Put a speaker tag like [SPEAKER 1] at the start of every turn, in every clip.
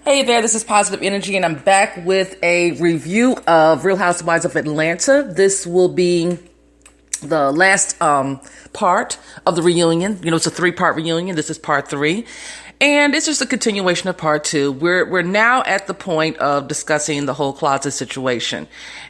[SPEAKER 1] Hey there, this is Positive Energy, and I'm back with a review of Real Housewives of Atlanta. This will be the last part of the reunion. You know, it's a 3-part reunion. This is part 3. And it's just a continuation of part 2. We're now at the point of discussing the whole closet situation.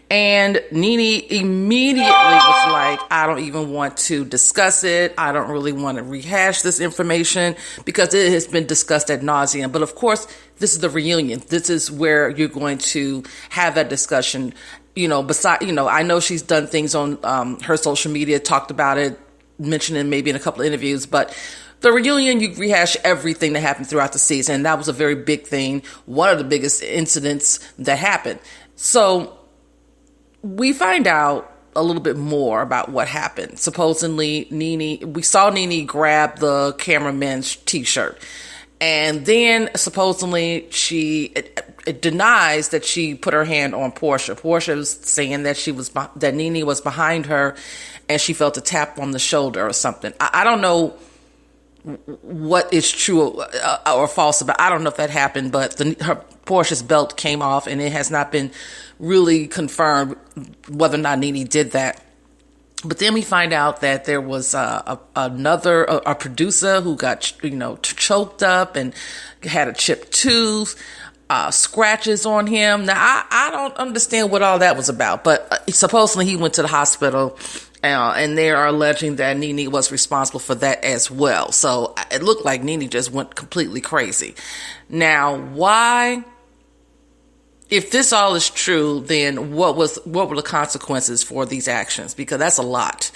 [SPEAKER 1] And Nene immediately was like, I don't even want to discuss it. I don't really want to rehash this information because it has been discussed ad nauseum. But of course, this is the reunion. This is where you're going to have that discussion. You know, I know she's done things on her social media, talked about it, mentioned it maybe in a couple of interviews, but the reunion, you rehash everything that happened throughout the season. And that was a very big thing. One of the biggest incidents that happened. So we find out a little bit more about what happened. Supposedly, we saw Nene grab the cameraman's t-shirt. And then supposedly it denies that she put her hand on Portia. Portia was saying that Nene was behind her and she felt a tap on the shoulder or something. I don't know what is true or false about. I don't know if that happened, but Portia's belt came off, and it has not been really confirmed whether or not Nene did that. But then we find out that there was another producer who got choked up and had a chipped tooth, scratches on him. Now I don't understand what all that was about, but supposedly he went to the hospital. And they are alleging that Nene was responsible for that as well. So it looked like Nene just went completely crazy. Now, why? If this all is true, then what were the consequences for these actions? Because that's a lot,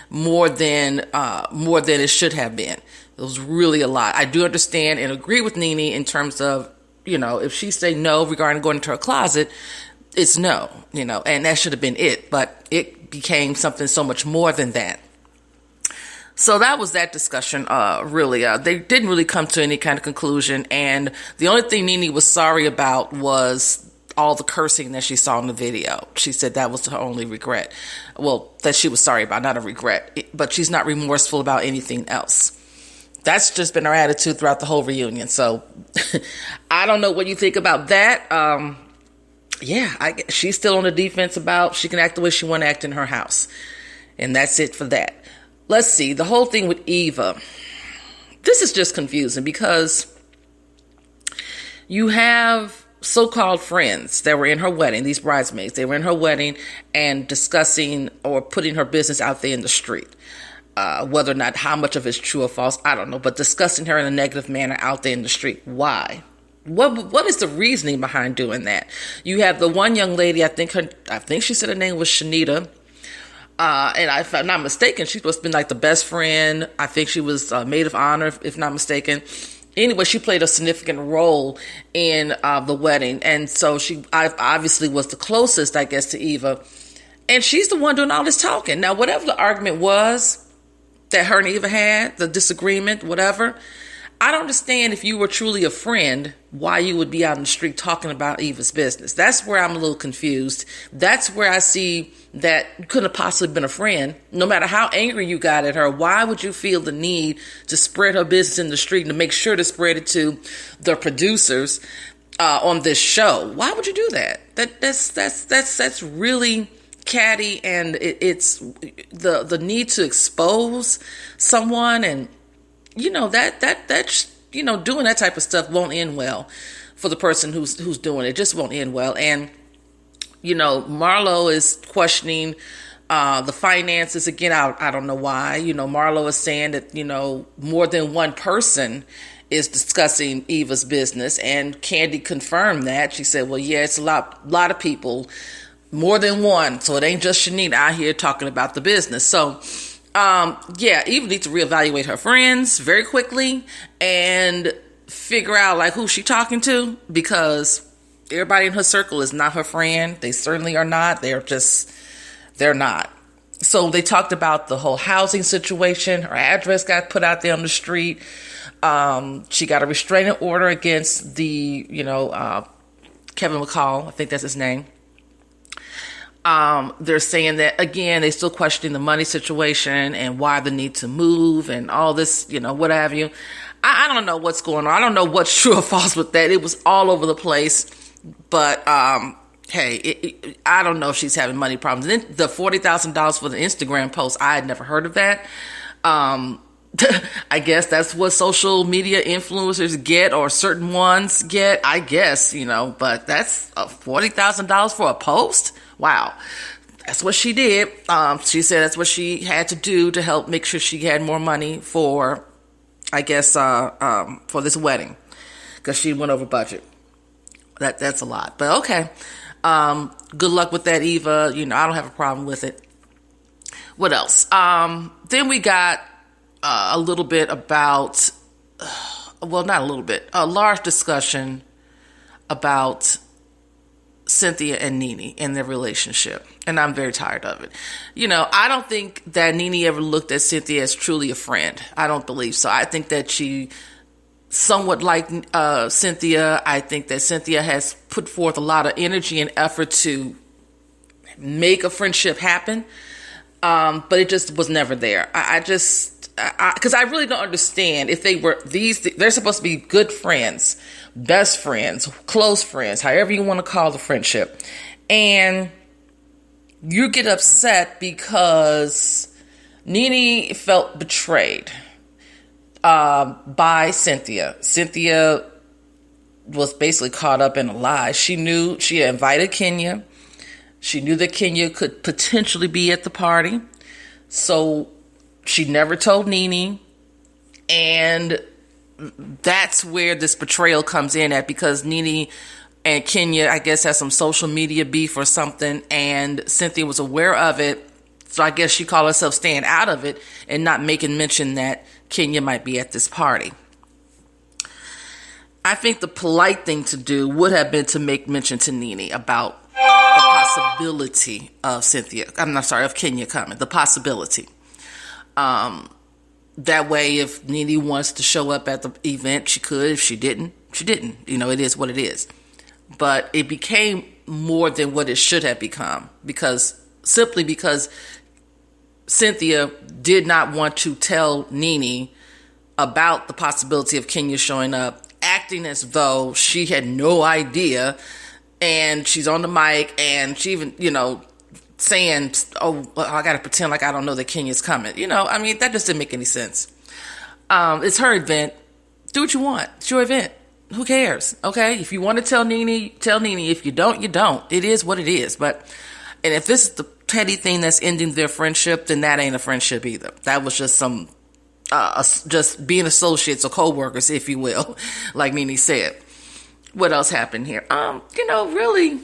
[SPEAKER 1] more than it should have been. It was really a lot. I do understand and agree with Nene in terms of, if she say no regarding going into her closet, it's no, and that should have been it. But it became something so much more than that. So that was that discussion, really. They didn't really come to any kind of conclusion. And the only thing Nene was sorry about was all the cursing that she saw in the video. She said that was her only regret. Well, that she was sorry about, not a regret. But she's not remorseful about anything else. That's just been her attitude throughout the whole reunion. So I don't know what you think about that. She's still on the defense about she can act the way she want to act in her house. And that's it for that. Let's see. The whole thing with Eva. This is just confusing because you have so-called friends that were in her wedding, these bridesmaids. They were in her wedding and discussing or putting her business out there in the street. Whether or not how much of it's true or false, I don't know. But discussing her in a negative manner out there in the street. Why? What is the reasoning behind doing that? You have the one young lady, I think she said her name was Shanita. And if I'm not mistaken, she's supposed to be like the best friend. I think she was maid of honor, if not mistaken. Anyway, she played a significant role in the wedding. And so she obviously was the closest, I guess, to Eva. And she's the one doing all this talking. Now, whatever the argument was that her and Eva had, the disagreement, whatever, I don't understand if you were truly a friend, why you would be out in the street talking about Eva's business. That's where I'm a little confused. That's where I see that you couldn't have possibly been a friend. No matter how angry you got at her, why would you feel the need to spread her business in the street and to make sure to spread it to the producers on this show? Why would you do that? That's really catty, and it's the need to expose someone, and doing that type of stuff won't end well for the person who's doing it. It just won't end well. And, Marlo is questioning the finances. Again, I don't know why. Marlo is saying that, more than one person is discussing Eva's business. And Candy confirmed that. She said, well, yeah, it's a lot of people, more than one. So it ain't just Shanita out here talking about the business. So Eva needs to reevaluate her friends very quickly and figure out who she talking to, because everybody in her circle is not her friend. They certainly are not. They're not. So they talked about the whole housing situation. Her address got put out there on the street. She got a restraining order against the, Kevin McCall. I think that's his name. They're saying that, again, they still questioning the money situation and why the need to move and all this, what have you. I don't know what's going on. I don't know what's true or false with that. It was all over the place. But hey, I don't know if she's having money problems. And then the $40,000 for the Instagram post, I had never heard of that. I guess that's what social media influencers get, or certain ones get, I guess, but that's $40,000 for a post? Wow. That's what she did. She said that's what she had to do to help make sure she had more money for, I guess, for this wedding, because she went over budget. That's a lot, but okay. Good luck with that, Eva. I don't have a problem with it. What else? Then we got a little bit about, well, not a little bit, a large discussion about Cynthia and Nene and their relationship. And I'm very tired of it. I don't think that Nene ever looked at Cynthia as truly a friend. I don't believe so. I think that she somewhat liked Cynthia. I think that Cynthia has put forth a lot of energy and effort to make a friendship happen. But it just was never there. Because I really don't understand if they're supposed to be good friends, best friends, close friends, however you want to call the friendship. And you get upset because Nene felt betrayed by Cynthia. Cynthia was basically caught up in a lie. She knew she had invited Kenya. She knew that Kenya could potentially be at the party. So she never told Nene. And that's where this betrayal comes in at, because Nene and Kenya, I guess, has some social media beef or something, and Cynthia was aware of it. So I guess she called herself staying out of it and not making mention that Kenya might be at this party. I think the polite thing to do would have been to make mention to Nene about the possibility of of Kenya coming, the possibility. That way, if Nene wants to show up at the event, she could. If she didn't, she didn't. It is what it is. But it became more than what it should have become, simply because Cynthia did not want to tell Nene about the possibility of Kenya showing up, acting as though she had no idea. And she's on the mic, and she even, saying, oh, well, I got to pretend like I don't know that Kenya's coming. That just didn't make any sense. It's her event. Do what you want. It's your event. Who cares? Okay? If you want to tell Nene, tell Nene. If you don't, you don't. It is what it is. And if this is the petty thing that's ending their friendship, then that ain't a friendship either. That was just some, just being associates or co-workers, if you will, like Nene said. What else happened here? Really,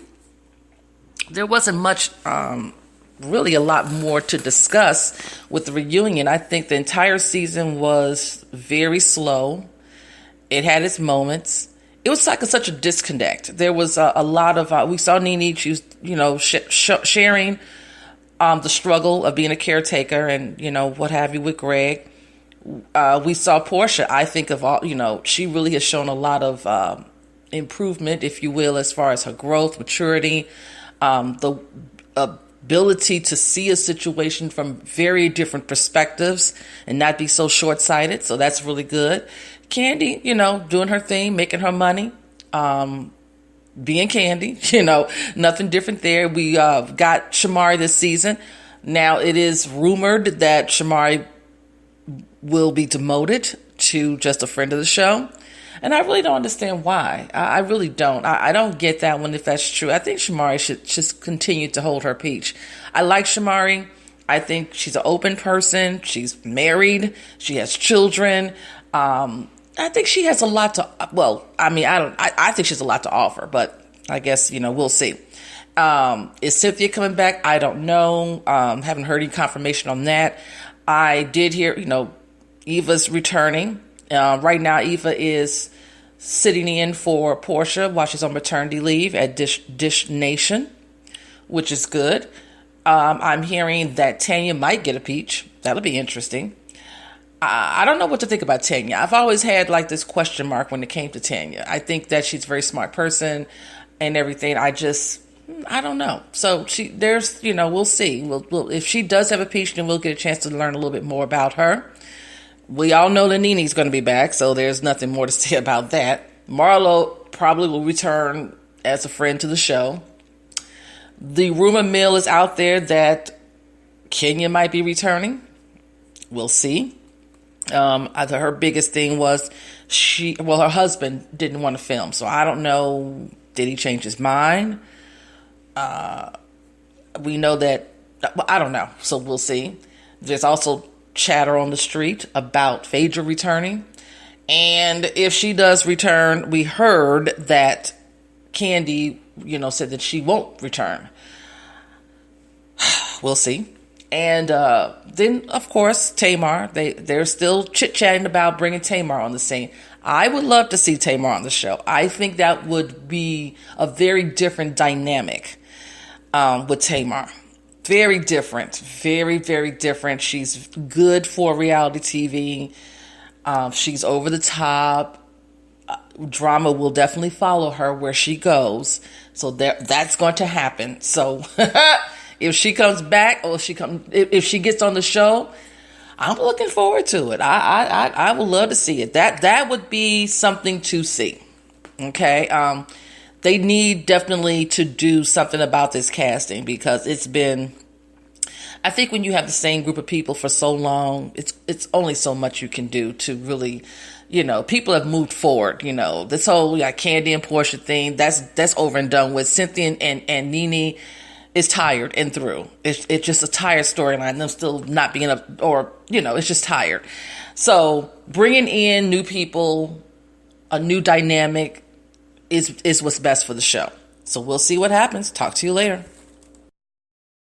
[SPEAKER 1] there wasn't much, really a lot more to discuss with the reunion. I think the entire season was very slow. It had its moments. It was like such a disconnect. There was a lot of, we saw Nene, she was, sharing the struggle of being a caretaker and, what have you with Greg. We saw Portia, I think of all, she really has shown a lot of improvement, if you will, as far as her growth, maturity, the ability to see a situation from very different perspectives and not be so short-sighted. So that's really good. Candy, doing her thing, making her money, being Candy, nothing different there. We got Shamari this season. Now it is rumored that Shamari will be demoted to just a friend of the show. And I really don't understand why. I really don't. I don't get that one, if that's true. I think Shamari should just continue to hold her peach. I like Shamari. I think she's an open person. She's married. She has children. I think she has a lot to, I think she has a lot to offer, but I guess, we'll see. Is Cynthia coming back? I don't know. Haven't heard any confirmation on that. I did hear, Eva's returning. Right now, Eva is sitting in for Portia while she's on maternity leave at Dish Nation, which is good. I'm hearing that Tanya might get a peach. That'll be interesting. I don't know what to think about Tanya. I've always had this question mark when it came to Tanya. I think that she's a very smart person and everything. I don't know. So we'll see. We'll if she does have a peach, then we'll get a chance to learn a little bit more about her. We all know that Nene's going to be back, so there's nothing more to say about that. Marlo probably will return as a friend to the show. The rumor mill is out there that Kenya might be returning. We'll see. Her biggest thing was her husband didn't want to film, so I don't know. Did he change his mind? We know that, I don't know, so we'll see. There's also chatter on the street about Phaedra returning. And if she does return, we heard that Candy, said that she won't return. We'll see. And then, of course, Tamar. They're still chit-chatting about bringing Tamar on the scene. I would love to see Tamar on the show. I think that would be a very different dynamic with Tamar. Very different. Very, very different. She's good for reality TV. She's over the top. Drama will definitely follow her where she goes. So that's going to happen. So if she comes back, or if she gets on the show, I'm looking forward to it. I would love to see it. That would be something to see. Okay. They need definitely to do something about this casting, because it's been, I think when you have the same group of people for so long, it's only so much you can do to really, people have moved forward. This whole Candy and Portia thing, that's over and done with. Cynthia and Nene is tired and through. It's just a tired storyline. Them still not being it's just tired. So bringing in new people, a new dynamic is what's best for the show. So we'll see what happens. Talk to you later.